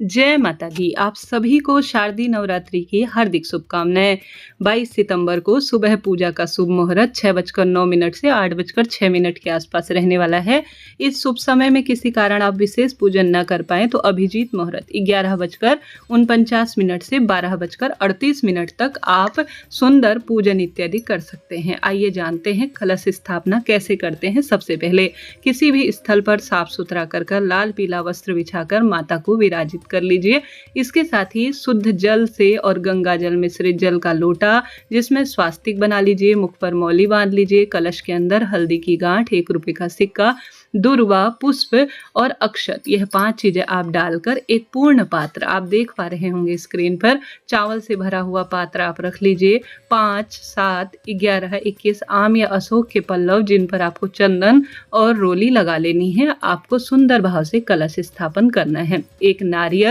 जय माता दी। आप सभी को शारदीय नवरात्रि की हार्दिक शुभकामनाएं। 22 सितंबर को सुबह पूजा का शुभ मुहूर्त 6:09 से 8:06 के आसपास रहने वाला है। इस शुभ समय में किसी कारण आप विशेष पूजन न कर पाएं तो अभिजीत मुहूर्त 11:49 से 12:38 तक आप सुंदर पूजन इत्यादि कर सकते हैं। आइए जानते हैं कलश स्थापना कैसे करते हैं। सबसे पहले किसी भी स्थल पर साफ सुथरा कर लाल पीला वस्त्र बिछाकर माता को विराजित कर लीजिए। इसके साथ ही शुद्ध जल से और गंगा जल मिश्रित जल का लोटा जिसमें स्वास्तिक बना लीजिए, मुख पर मौली बांध लीजिए। कलश के अंदर हल्दी की गांठ, 1 रुपए का सिक्का, दूर्वा, पुष्प और अक्षत, यह 5 चीजें आप डालकर एक पूर्ण पात्र, आप देख पा रहे होंगे स्क्रीन पर, चावल से भरा हुआ पात्र आप रख लीजिए। 5, 7, 11, 21 आम या अशोक के पल्लव जिन पर आपको चंदन और रोली लगा लेनी है। आपको सुंदर भाव से कलश स्थापन करना है। एक नारियल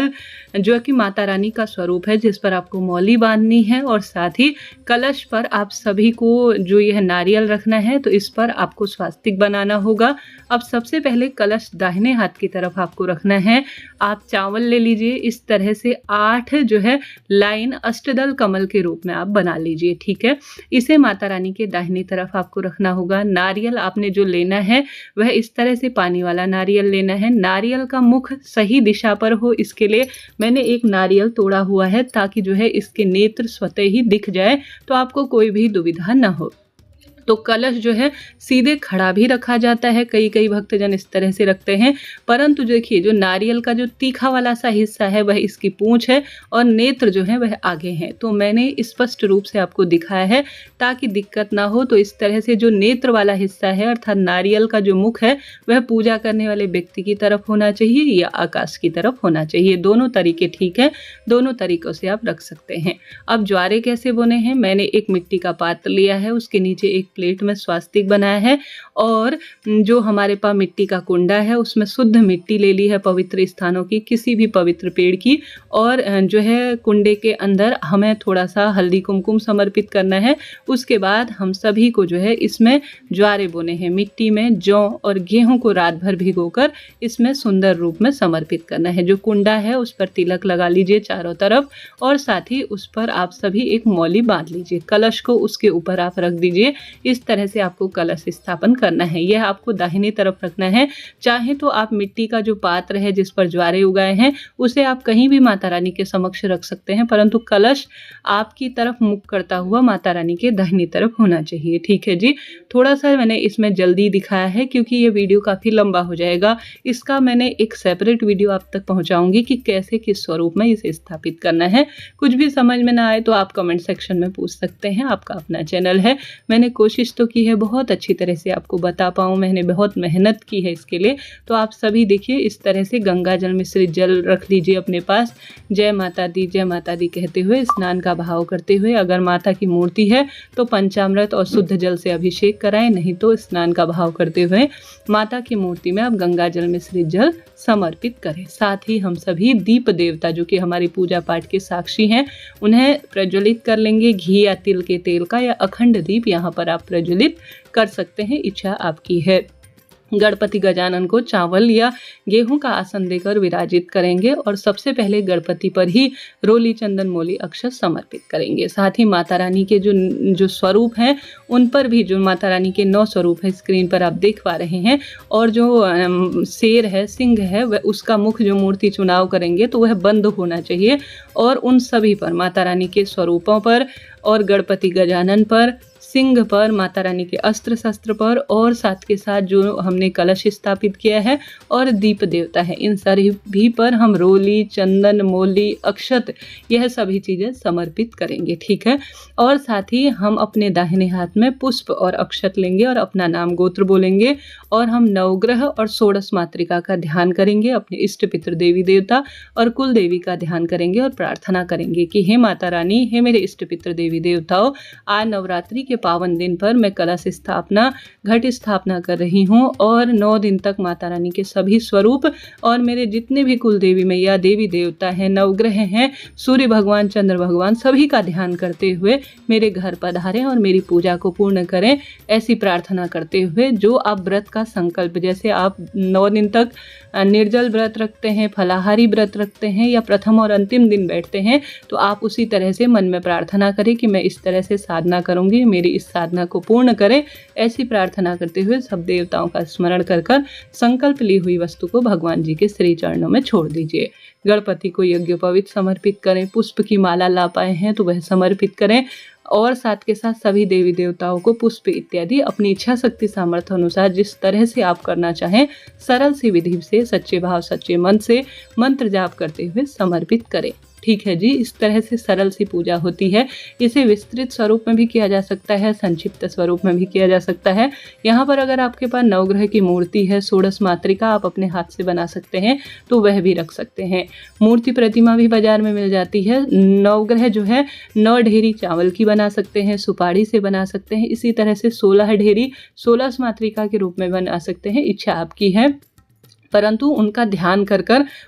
जो कि माता रानी का स्वरूप है जिस पर आपको मौली बांधनी है, और साथ ही कलश पर आप सभी को जो यह नारियल रखना है तो इस पर आपको स्वास्तिक बनाना होगा। अब सबसे पहले कलश दाहिने हाथ की तरफ आपको रखना है। आप चावल ले लीजिए, इस तरह से 8 जो है लाइन अष्टदल कमल के रूप में आप बना लीजिए। ठीक है, इसे माता रानी के दाहिनी तरफ आपको रखना होगा। नारियल आपने जो लेना है वह इस तरह से पानी वाला नारियल लेना है। नारियल का मुख सही दिशा पर हो, इसके लिए मैंने एक नारियल तोड़ा हुआ है ताकि जो है इसके नेत्र स्वतः ही दिख जाए तो आपको कोई भी दुविधा न हो। तो कलश जो है सीधे खड़ा भी रखा जाता है, कई भक्तजन इस तरह से रखते हैं, परंतु देखिए जो नारियल का जो तीखा वाला सा हिस्सा है वह इसकी पूंछ है और नेत्र जो है वह आगे हैं। तो मैंने स्पष्ट रूप से आपको दिखाया है ताकि दिक्कत ना हो। तो इस तरह से जो नेत्र वाला हिस्सा है अर्थात नारियल का जो मुख है वह पूजा करने वाले व्यक्ति की तरफ होना चाहिए या आकाश की तरफ होना चाहिए। दोनों तरीके ठीक है, दोनों तरीकों से आप रख सकते हैं। अब ज्वारे कैसे बुने हैं, मैंने एक मिट्टी का पात्र लिया है, उसके नीचे एक प्लेट में स्वास्तिक बनाया है और जो हमारे पास मिट्टी का कुंडा है उसमें शुद्ध मिट्टी ले ली है पवित्र स्थानों की, किसी भी पवित्र पेड़ की, और जो है कुंडे के अंदर हमें थोड़ा सा हल्दी कुमकुम समर्पित करना है। उसके बाद हम सभी को जो है इसमें ज्वारे बुने हैं, मिट्टी में जौ और गेहूं को रात भर भिगोकर इसमें सुंदर रूप में समर्पित करना है। जो कुंडा है उस पर तिलक लगा लीजिए चारों तरफ और साथ ही उस पर आप सभी एक मौली बांध लीजिए। कलश को उसके ऊपर आप रख दीजिए। इस तरह से आपको कलश स्थापन करना है। यह आपको दाहिनी तरफ रखना है। चाहे तो आप मिट्टी का जो पात्र है जिस पर ज्वारे उगाए हैं उसे आप कहीं भी माता रानी के समक्ष रख सकते हैं, परंतु कलश आपकी तरफ मुख करता हुआ माता रानी के दाहिनी तरफ होना चाहिए। ठीक है जी, थोड़ा सा मैंने इसमें जल्दी दिखाया है क्योंकि ये वीडियो काफ़ी लंबा हो जाएगा। इसका मैंने एक सेपरेट वीडियो आप तक पहुंचाऊंगी कि कैसे किस स्वरूप में इसे स्थापित करना है। कुछ भी समझ में ना आए तो आप कमेंट सेक्शन में पूछ सकते हैं। आपका अपना चैनल है, मैंने कोशिश तो की है बहुत अच्छी तरह से आपको बता पाऊँ, मैंने बहुत मेहनत की है इसके लिए। तो आप सभी देखिए इस तरह से गंगा जल मिश्रित जल रख लीजिए अपने पास। जय माता दी कहते हुए स्नान का भाव करते हुए, अगर माता की मूर्ति है तो पंचामृत और शुद्ध जल से अभिषेक कराएं, नहीं तो स्नान का भाव करते हुए माता की मूर्ति में आप गंगा जल मिश्रित जल समर्पित करें। साथ ही हम सभी दीप देवता जो कि हमारी पूजा पाठ के साक्षी हैं उन्हें प्रज्वलित कर लेंगे। घी या तिल के तेल का या अखंड दीप यहाँ पर आप प्रज्वलित कर सकते हैं, इच्छा आपकी है। गणपति गजानन को चावल या गेहूं का आसन देकर विराजित करेंगे और सबसे पहले गणपति पर ही रोली चंदन मोली अक्षत समर्पित करेंगे। साथ ही माता रानी के जो स्वरूप हैं उन पर भी, जो माता रानी के 9 स्वरूप है स्क्रीन पर आप देख पा रहे हैं, और जो शेर है, सिंह है, वह उसका मुख जो मूर्ति चुनाव करेंगे तो वह बंद होना चाहिए, और उन सभी पर माता रानी के स्वरूपों पर और गणपति गजानन पर, सिंह पर, माता रानी के अस्त्र शस्त्र पर, और साथ के साथ जो हमने कलश स्थापित किया है और दीप देवता है, इन सभी पर हम रोली, चंदन, मोली, अक्षत, यह सभी चीज़ें समर्पित करेंगे। ठीक है, और साथ ही हम अपने दाहिने हाथ में पुष्प और अक्षत लेंगे और अपना नाम गोत्र बोलेंगे, और हम नवग्रह और षोडश मातृका का ध्यान करेंगे, अपने इष्ट पितृ देवी देवता और कुल देवी का ध्यान करेंगे और प्रार्थना करेंगे कि हे माता रानी, हे मेरे इष्ट पितृ देवी देवताओं, आज नवरात्रि के पावन दिन पर मैं कलश स्थापना, घट स्थापना कर रही हूँ और 9 दिन तक माता रानी के सभी स्वरूप और मेरे जितने भी कुल देवी मैया, देवी देवता हैं, नवग्रह हैं, सूर्य भगवान, चंद्र भगवान, सभी का ध्यान करते हुए मेरे घर पधारें और मेरी पूजा को पूर्ण करें, ऐसी प्रार्थना करते हुए जो आप व्रत का संकल्प, जैसे आप 9 दिन तक निर्जल व्रत रखते हैं, फलाहारी व्रत रखते हैं या प्रथम और अंतिम दिन बैठते हैं, तो आप उसी तरह से मन में प्रार्थना करें कि मैं इस तरह से साधना करूंगी, मेरी इस साधना को पूर्ण करें। ऐसी प्रार्थना करते हुए सब देवताओं का स्मरण कर संकल्प ली हुई वस्तु को भगवान जी के श्री चरणों में छोड़ दीजिए। गणपति को यज्ञोपवीत समर्पित करें, पुष्प की माला ला पाए हैं तो वह समर्पित करें और साथ के साथ सभी देवी देवताओं को पुष्प इत्यादि अपनी इच्छा शक्ति सामर्थ्य अनुसार जिस तरह से आप करना चाहें सरल सी विधि से सच्चे भाव सच्चे मन से मंत्र जाप करते हुए समर्पित करें। ठीक है जी, इस तरह से सरल सी पूजा होती है। इसे विस्तृत स्वरूप में भी किया जा सकता है, संक्षिप्त स्वरूप में भी किया जा सकता है। यहाँ पर अगर आपके पास नवग्रह की मूर्ति है, षोडश मातृका आप अपने हाथ से बना सकते हैं तो वह भी रख सकते हैं। मूर्ति प्रतिमा भी बाजार में मिल जाती है। नवग्रह जो है 9 ढेरी चावल की बना सकते हैं, सुपारी से बना सकते हैं। इसी तरह से 16 ढेरी 16 मातृका के रूप में बना सकते हैं, इच्छा आपकी है, परंतु उनका ध्यान कर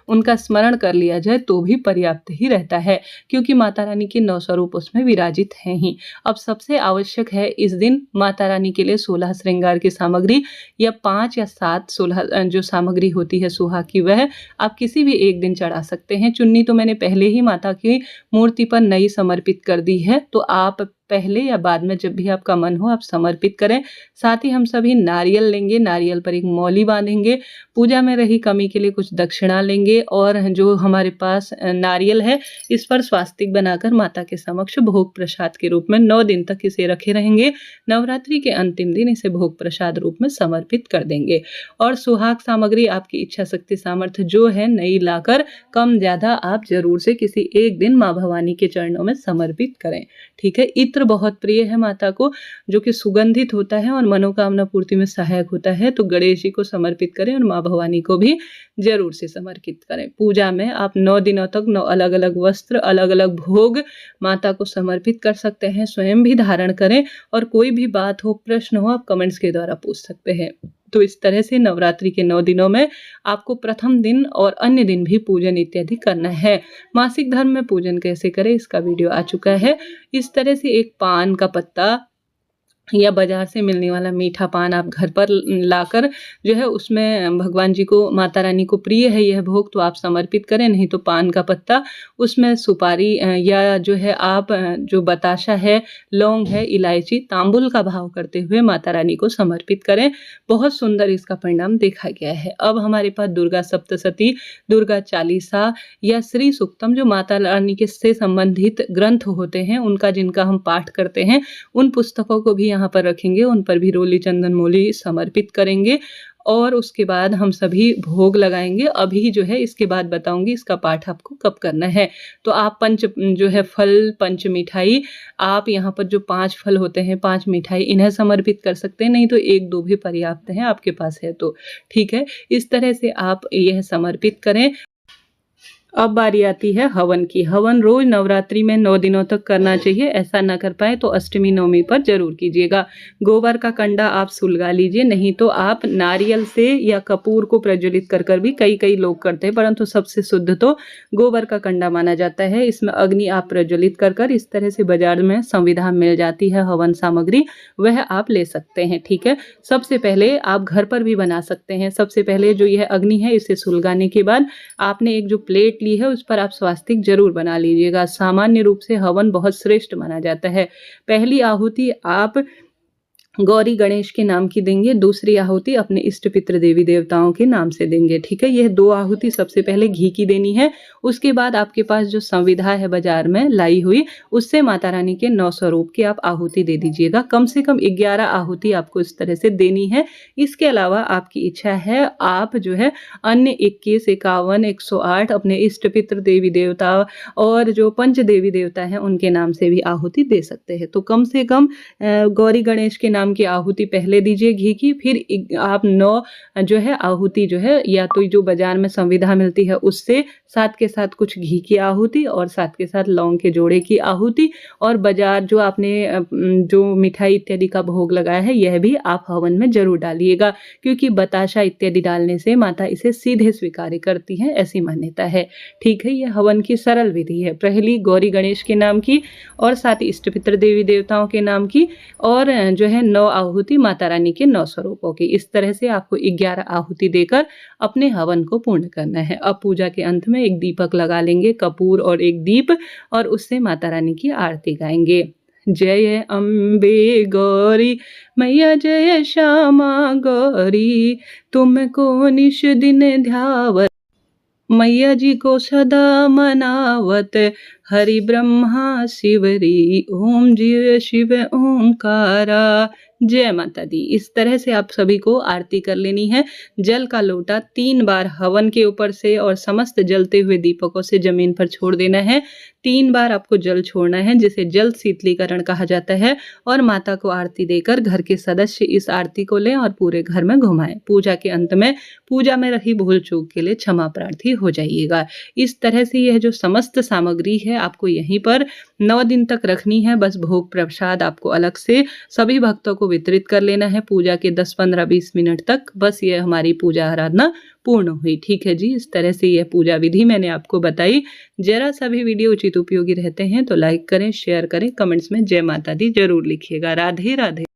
उनका स्मरण कर लिया जाए तो भी पर्याप्त ही रहता है, क्योंकि माता रानी के 9 स्वरूप उसमें विराजित हैं ही। अब सबसे आवश्यक है इस दिन माता रानी के लिए 16 श्रृंगार की सामग्री या 5 या 7 16 जो सामग्री होती है सुहाग की, वह आप किसी भी एक दिन चढ़ा सकते हैं। चुन्नी तो मैंने पहले ही माता की मूर्ति पर नई समर्पित कर दी है, तो आप पहले या बाद में जब भी आपका मन हो आप समर्पित करें। साथ ही हम सभी नारियल लेंगे, नारियल पर एक मौली बांधेंगे, पूजा में रही कमी के लिए कुछ दक्षिणा लेंगे और जो हमारे पास नारियल है इस पर स्वास्तिक बनाकर माता के समक्ष भोग प्रसाद के रूप में 9 दिन तक इसे रखे रहेंगे। नवरात्रि के अंतिम दिन इसे भोग प्रसाद रूप में समर्पित कर देंगे और सुहाग सामग्री आपकी इच्छा शक्ति सामर्थ्य जो है नई लाकर कम ज्यादा आप जरूर से किसी एक दिन माँ भवानी के चरणों में समर्पित करें। ठीक है, इत्र बहुत प्रिय है माता को, जो कि सुगंधित होता है और मनोकामना पूर्ति में सहायक होता है, तो गणेश जी को समर्पित करें और माँ भवानी को भी जरूर से समर्पित करें। पूजा में आप 9 दिनों तक 9 अलग अलग वस्त्र, अलग अलग भोग माता को समर्पित कर सकते हैं, स्वयं भी धारण करें और कोई भी बात हो, प्रश्न हो, आप कमेंट्स के द्वारा पूछ सकते हैं। तो इस तरह से नवरात्रि के 9 दिनों में आपको प्रथम दिन और अन्य दिन भी पूजन इत्यादि करना है। मासिक धर्म में पूजन कैसे करें इसका वीडियो आ चुका है। इस तरह से एक पान का पत्ता या बाजार से मिलने वाला मीठा पान आप घर पर लाकर जो है उसमें भगवान जी को, माता रानी को प्रिय है यह भोग तो आप समर्पित करें, नहीं तो पान का पत्ता, उसमें सुपारी या जो है आप जो बताशा है, लौंग है, इलायची, तांबुल का भाव करते हुए माता रानी को समर्पित करें। बहुत सुंदर इसका परिणाम देखा गया है। अब हमारे पास दुर्गा सप्तशती, दुर्गा चालीसा या श्री सूक्तम जो माता रानी के से संबंधित ग्रंथ होते हैं उनका, जिनका हम पाठ करते हैं, उन पुस्तकों को भी यहाँ पर रखेंगे, उन पर भी रोली चंदन मोली समर्पित करेंगे और उसके बाद हम सभी भोग लगाएंगे। अभी जो है इसके बाद बताऊंगी इसका पाठ आपको कब करना है। तो आप पंच जो है फल, पंच मिठाई, आप यहाँ पर जो 5 फल होते हैं, 5 मिठाई, इन्हें समर्पित कर सकते हैं, नहीं तो 1-2 भी पर्याप्त है आपके पास है तो। ठीक है, इस तरह से आप यह समर्पित करें। अब बारी आती है हवन की। हवन रोज नवरात्रि में 9 दिनों तक करना चाहिए। ऐसा ना कर पाए तो अष्टमी नवमी पर जरूर कीजिएगा। गोबर का कंडा आप सुलगा लीजिए, नहीं तो आप नारियल से या कपूर को प्रज्वलित कर भी कई लोग करते हैं, परंतु सबसे शुद्ध तो गोबर का कंडा माना जाता है। इसमें अग्नि आप प्रज्वलित कर इस तरह से बाजार में संविधा मिल जाती है हवन सामग्री, वह आप ले सकते हैं। ठीक है, सबसे पहले आप घर पर भी बना सकते हैं। सबसे पहले जो यह अग्नि है इसे सुलगाने के बाद आपने एक जो प्लेट ली है उस पर आप स्वास्तिक जरूर बना लीजिएगा। सामान्य रूप से हवन बहुत श्रेष्ठ माना जाता है। पहली आहुति आप गौरी गणेश के नाम की देंगे, दूसरी आहुति अपने इष्ट पितृ देवी देवताओं के नाम से देंगे। ठीक है, यह 2 आहुति सबसे पहले घी की देनी है। उसके बाद आपके पास जो संविधा है बाजार में लाई हुई, उससे माता रानी के 9 स्वरूप की आप आहुति दे दीजिएगा। कम से कम 11 आहुति आपको इस तरह से देनी है। इसके अलावा आपकी इच्छा है आप जो है अन्य 21, 51, 108 अपने इष्ट पितृ देवी देवता और जो पंच देवी देवता हैं उनके नाम से भी आहुति दे सकते हैं। तो कम से कम गौरी गणेश के नाम काम की आहुति पहले दीजिए घी की, फिर आप 9 जो है आहुति जो है या तो जो बाजार में संविधा मिलती है उससे, साथ के साथ कुछ घी की आहुति और साथ के साथ लौंग के जोड़े की आहुति, और बाजार जो आपने जो मिठाई इत्यादि का भोग लगाया है यह भी आप हवन में जरूर डालिएगा, क्योंकि बताशा इत्यादि डालने से माता इसे सीधे स्वीकार करती है, ऐसी मान्यता है। ठीक है, यह हवन की सरल विधि है। पहली गौरी गणेश के नाम की और साथ ही इष्ट पितृ देवी देवताओं के नाम की, और जो है 9 आहुति माता रानी के 9 स्वरूपों की। इस तरह से आपको 11 आहुति देकर अपने हवन को पूर्ण करना है। अब पूजा के अंत में एक दीपक लगा लेंगे, कपूर और एक दीप, और उससे माता रानी की आरती गाएंगे। जय अम्बे गौरी मैया जय श्यामा गौरी, तुमको निश दिन ध्यावत मैया जी को सदा मनावत, हरि ब्रह्मा शिवरी ओम जीव शिव ओंकारा। जय माता दी। इस तरह से आप सभी को आरती कर लेनी है। जल का लोटा 3 बार हवन के ऊपर से और समस्त जलते हुए दीपकों से जमीन पर छोड़ देना है। 3 बार आपको जल छोड़ना है, जिसे जल शीतलीकरण कहा जाता है, और माता को आरती देकर घर के सदस्य इस आरती को लें और पूरे घर में घुमाएं। पूजा के अंत में पूजा में रही भूल चूक के लिए क्षमा प्रार्थी हो जाइएगा। इस तरह से यह जो समस्त सामग्री है आपको यहीं पर 9 दिन तक रखनी है। बस भोग प्रसाद आपको अलग से सभी भक्तों को वितरित कर लेना है पूजा के 10, 15, 20 मिनट तक। बस ये हमारी पूजा आराधना पूर्ण हुई। ठीक है जी, इस तरह से यह पूजा विधि मैंने आपको बताई। जरा सा भी वीडियो उचित उपयोगी रहते हैं तो लाइक करें, शेयर करें, कमेंट्स में जय माता दी जरूर लिखिएगा। राधे राधे।